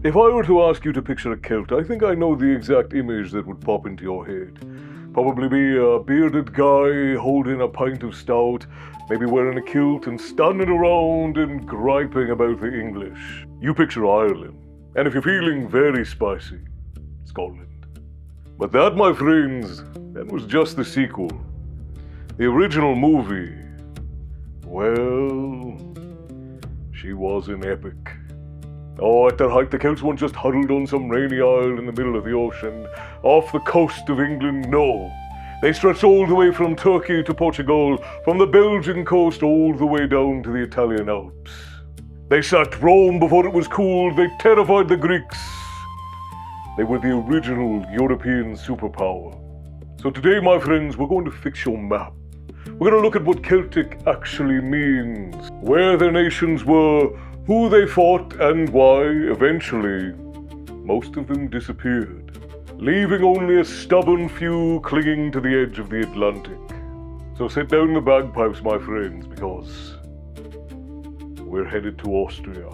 If I were to ask you to picture a Celt, I think I know the exact image that would pop into your head. Probably be a bearded guy holding a pint of stout, maybe wearing a kilt and standing around and griping about the English. You picture Ireland, and if you're feeling very spicy, Scotland. But that, my friends, that was just the sequel. The original movie, well, she was an epic. Oh, at their height, the Celts weren't just huddled on some rainy isle in the middle of the ocean, off the coast of England, no. They stretched all the way from Turkey to Portugal, from the Belgian coast all the way down to the Italian Alps. They sacked Rome before it was cool, they terrified the Greeks. They were the original European superpower. So today, my friends, we're going to fix your map. We're going to look at what Celtic actually means, where their nations were, who they fought, and why, eventually, most of them disappeared, leaving only a stubborn few clinging to the edge of the Atlantic. So sit down the bagpipes, my friends, because we're headed to Austria.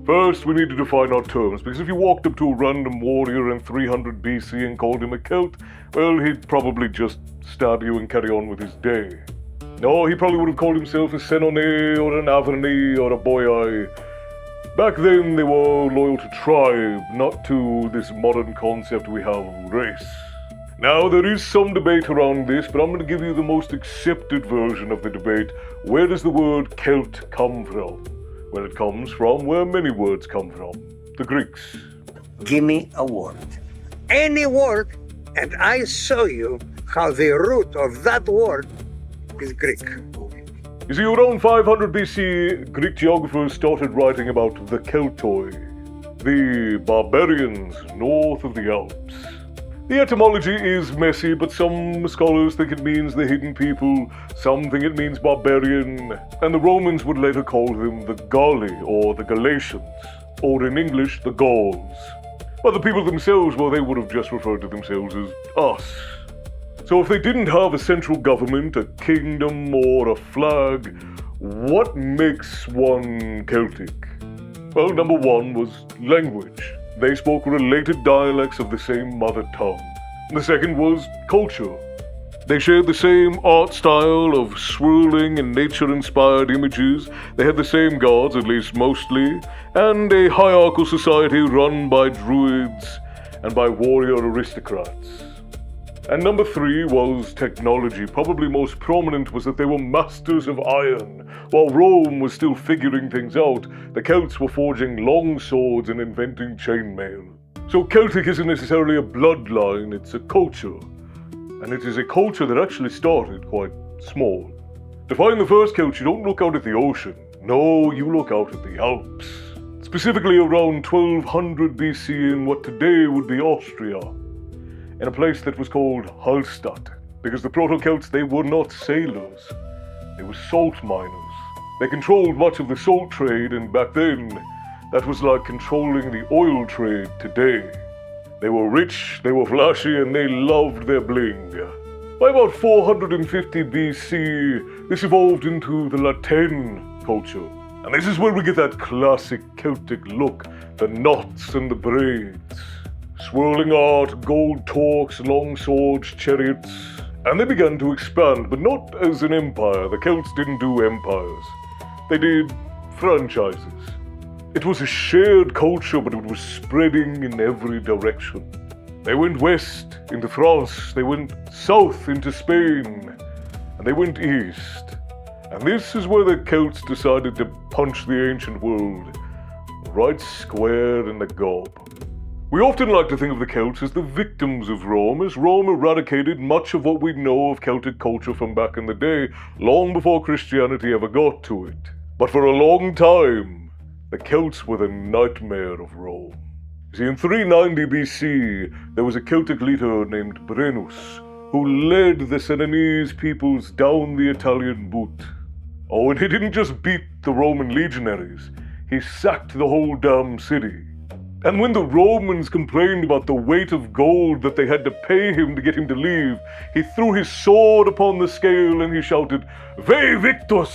First, we need to define our terms, because if you walked up to a random warrior in 300 BC and called him a Celt, well, he'd probably just stab you and carry on with his day. No, he probably would have called himself a Senone or an Averni or a Boyai. Back then, they were loyal to tribe, not to this modern concept we have of race. Now, there is some debate around this, but I'm going to give you the most accepted version of the debate. Where does the word Celt come from? Well, it comes from where many words come from, the Greeks. Give me a word. Any word, and I show you how the root of that word is Greek. You see, around 500 BC, Greek geographers started writing about the Keltoi, the barbarians north of the Alps. The etymology is messy, but some scholars think it means the hidden people, some think it means barbarian, and the Romans would later call them the Galli, or the Galatians, or in English, the Gauls. But the people themselves, well, they would have just referred to themselves as us. So if they didn't have a central government, a kingdom, or a flag, what makes one Celtic? Well, number one was language. They spoke related dialects of the same mother tongue. The second was culture. They shared the same art style of swirling and nature-inspired images. They had the same gods, at least mostly, and a hierarchical society run by druids and by warrior aristocrats. And number three was technology. Probably most prominent was that they were masters of iron. While Rome was still figuring things out, the Celts were forging long swords and inventing chainmail. So Celtic isn't necessarily a bloodline, it's a culture. And it is a culture that actually started quite small. To find the first Celts, you don't look out at the ocean. No, you look out at the Alps. Specifically around 1200 BC in what today would be Austria, in a place that was called Hallstatt, because the Proto-Celts, they were not sailors, they were salt miners. They controlled much of the salt trade, and back then, that was like controlling the oil trade today. They were rich, they were flashy, and they loved their bling. By about 450 BC, this evolved into the Tène culture. And this is where we get that classic Celtic look, the knots and the braids. Swirling art, gold torques, long swords, chariots. And they began to expand, but not as an empire. The Celts didn't do empires. They did franchises. It was a shared culture, but it was spreading in every direction. They went west into France, they went south into Spain, and they went east. And this is where the Celts decided to punch the ancient world right square in the gob. We often like to think of the Celts as the victims of Rome, as Rome eradicated much of what we know of Celtic culture from back in the day, long before Christianity ever got to it. But for a long time, the Celts were the nightmare of Rome. You see, in 390 BC, there was a Celtic leader named Brennus, who led the Senonese peoples down the Italian boot. Oh, and he didn't just beat the Roman legionaries, he sacked the whole damn city. And when the Romans complained about the weight of gold that they had to pay him to get him to leave, he threw his sword upon the scale and he shouted, "Vae Victis!"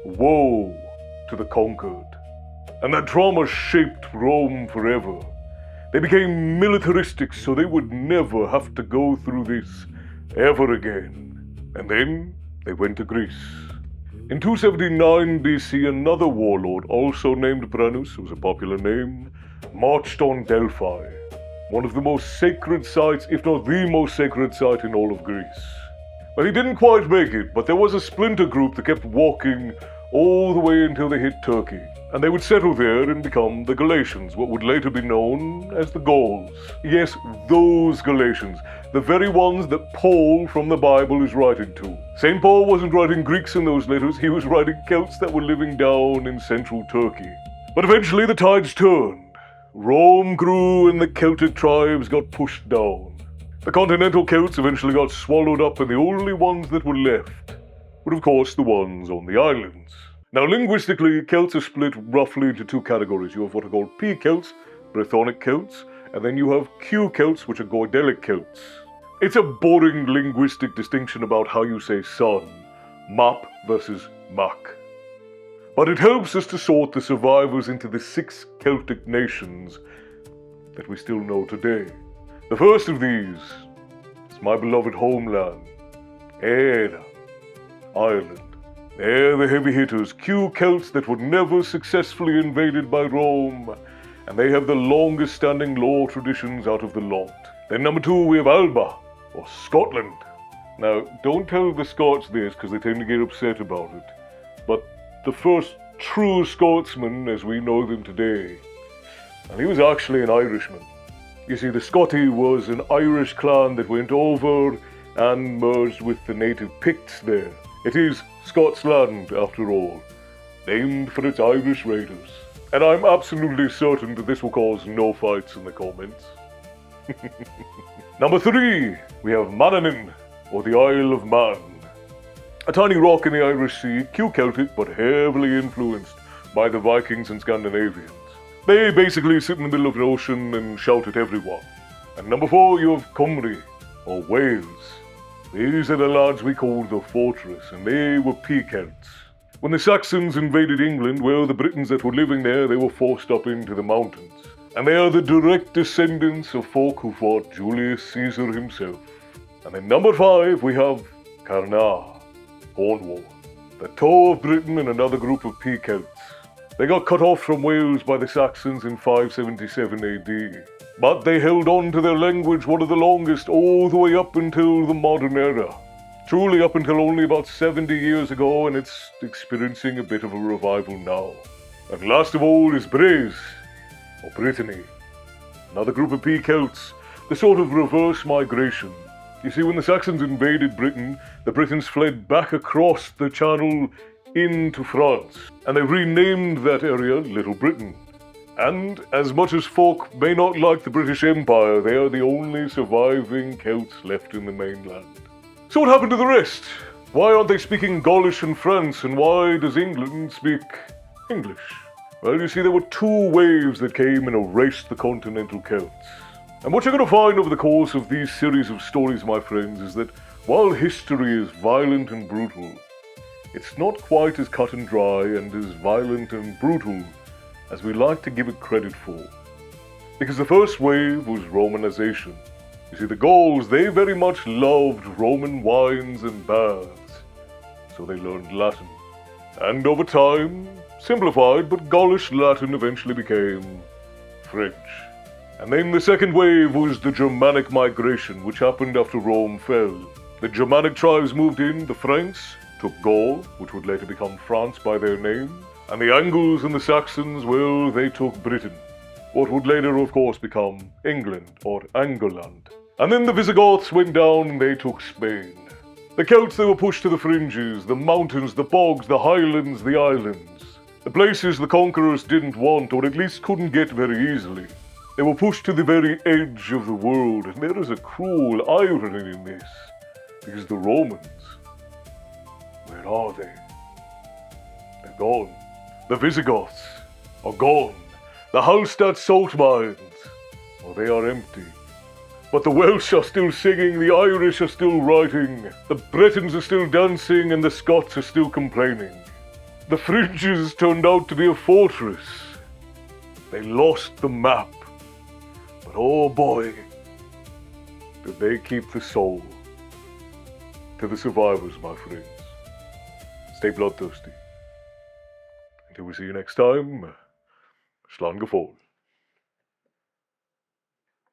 Woe to the conquered. And that trauma shaped Rome forever. They became militaristic so they would never have to go through this ever again. And then they went to Greece. In 279 BC, another warlord, also named Brennus, who was a popular name, marched on Delphi, one of the most sacred sites, if not the most sacred site in all of Greece. Well, he didn't quite make it, but there was a splinter group that kept walking all the way until they hit Turkey. And they would settle there and become the Galatians, what would later be known as the Gauls. Yes, those Galatians, the very ones that Paul from the Bible is writing to. St. Paul wasn't writing Greeks in those letters, he was writing Celts that were living down in central Turkey. But eventually the tides turned. Rome grew and the Celtic tribes got pushed down. The continental Celts eventually got swallowed up, and the only ones that were left were, of course, the ones on the islands. Now, linguistically, Celts are split roughly into two categories. You have what are called P-Celts, Brythonic Celts, and then you have Q-Celts, which are Goidelic Celts. It's a boring linguistic distinction about how you say son, map versus mac. But it helps us to sort the survivors into the 6 Celtic nations that we still know today. The first of these is my beloved homeland, Tène, Ireland. They're the heavy hitters, Q-Celts that were never successfully invaded by Rome, and they have the longest standing law traditions out of the lot. Then number 2, we have Alba, or Scotland. Now, don't tell the Scots this because they tend to get upset about it, but the first true Scotsman as we know them today, and he was actually an Irishman. You see, the Scotti was an Irish clan that went over and merged with the native Picts there. It is Scots land, after all, named for its Irish raiders. And I'm absolutely certain that this will cause no fights in the comments. Number 3, we have Manannan, or the Isle of Man. A tiny rock in the Irish Sea, Q-Celtic, but heavily influenced by the Vikings and Scandinavians. They basically sit in the middle of an ocean and shout at everyone. And number 4, you have Cymru, or Wales. These are the lads we call the Fortress, and they were P-Celts. When the Saxons invaded England, well, the Britons that were living there, they were forced up into the mountains. And they are the direct descendants of folk who fought Julius Caesar himself. And then number 5, we have Carnarvon, Cornwall, the toe of Britain and another group of P-Celts. They got cut off from Wales by the Saxons in 577 AD. But they held on to their language, one of the longest, all the way up until the modern era. Truly up until only about 70 years ago, and it's experiencing a bit of a revival now. And last of all is Bresse, or Brittany. Another group of P-Celts, the sort of reverse migration. You see, when the Saxons invaded Britain, the Britons fled back across the Channel into France, and they renamed that area Little Britain. And as much as folk may not like the British Empire, they are the only surviving Celts left in the mainland. So what happened to the rest? Why aren't they speaking Gaulish in France, and why does England speak English? Well, you see, there were 2 waves that came and erased the continental Celts. And what you're going to find over the course of these series of stories, my friends, is that while history is violent and brutal, it's not quite as cut and dry and as violent and brutal as we like to give it credit for. Because the first wave was Romanization. You see, the Gauls, they very much loved Roman wines and baths, so they learned Latin. And over time, simplified, but Gaulish Latin eventually became French. And then the second wave was the Germanic migration, which happened after Rome fell. The Germanic tribes moved in, the Franks took Gaul, which would later become France by their name, and the Angles and the Saxons, well, they took Britain, what would later, of course, become England, or Angleland. And then the Visigoths went down and they took Spain. The Celts, they were pushed to the fringes, the mountains, the bogs, the highlands, the islands. The places the conquerors didn't want, or at least couldn't get very easily. They were pushed to the very edge of the world, and there is a cruel irony in this, because the Romans, where are they? They're gone. The Visigoths are gone. The Hallstatt salt mines, well, they are empty. But the Welsh are still singing, the Irish are still writing, the Bretons are still dancing, and the Scots are still complaining. The fringes turned out to be a fortress, They lost the map. But oh boy, did they keep the soul. To the survivors, my friends. Stay bloodthirsty. Until we see you next time, Slán go fóill.